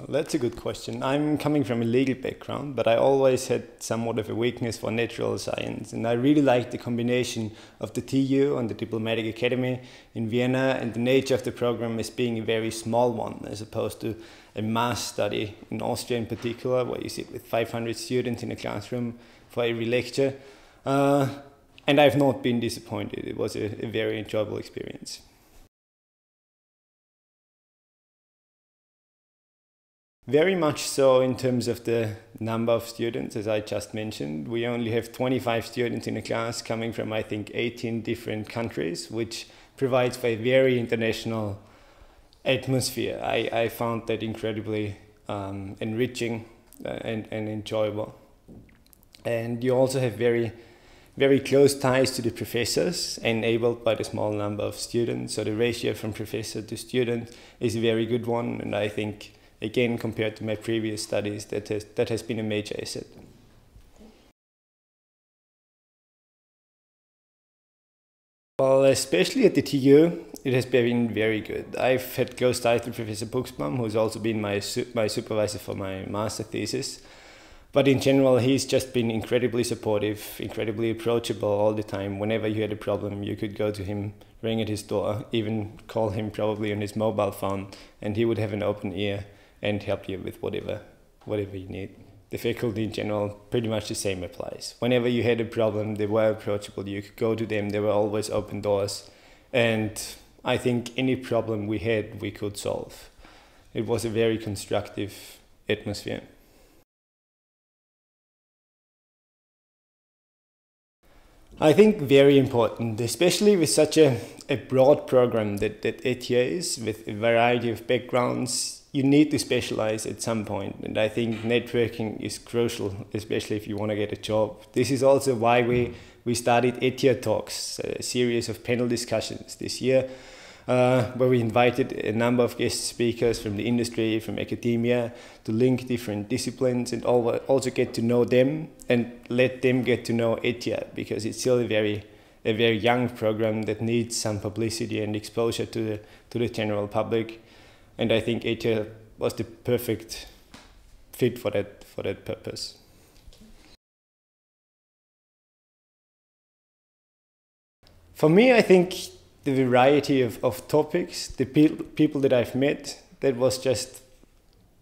That's a good question. I'm coming from a legal background, but I always had somewhat of a weakness for natural science. And I really liked the combination of the TU and the Diplomatic Academy in Vienna and the nature of the program as being a very small one, as opposed to a mass study in Austria in particular, where you sit with 500 students in a classroom for every lecture. And I've not been disappointed. It was a very enjoyable experience. Very much so in terms of the number of students, as I just mentioned. We only have 25 students in a class coming from, I think, 18 different countries, which provides for a very international atmosphere. I found that incredibly enriching and enjoyable. And you also have very close ties to the professors, enabled by the small number of students. So the ratio from professor to student is a very good one, and I think, again, compared to my previous studies, that has been a major asset. Well, especially at the TU, it has been very good. I've had close ties to Professor Buxbaum, who's also been my supervisor for my master thesis. But in general, he's just been incredibly supportive, incredibly approachable all the time. Whenever you had a problem, you could go to him, ring at his door, even call him probably on his mobile phone, and he would have an open ear and help you with whatever you need. The faculty in general, pretty much the same applies. Whenever you had a problem, they were approachable. You could go to them. There were always open doors. And I think any problem we had, we could solve. It was a very constructive atmosphere. I think very important, especially with such a broad program that ETH is, with a variety of backgrounds. You need to specialize at some point, and I think networking is crucial, especially if you want to get a job. This is also why we started ETH Talks, a series of panel discussions this year, where we invited a number of guest speakers from the industry, from academia, to link different disciplines and also get to know them and let them get to know ETH, because it's still a very young program that needs some publicity and exposure to the general public. And I think ETH was the perfect fit for that purpose. For me, I think the variety of topics, the people that I've met, that was just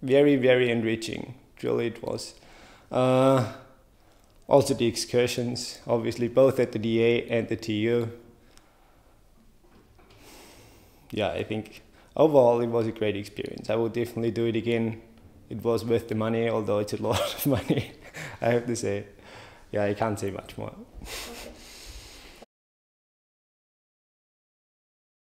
very enriching. Truly it was. Also the excursions, obviously, both at the DA and the TU. Yeah, I think overall it was a great experience. I would definitely do it again. It was worth the money, although it's a lot of money, I have to say. Yeah, I can't say much more. Okay.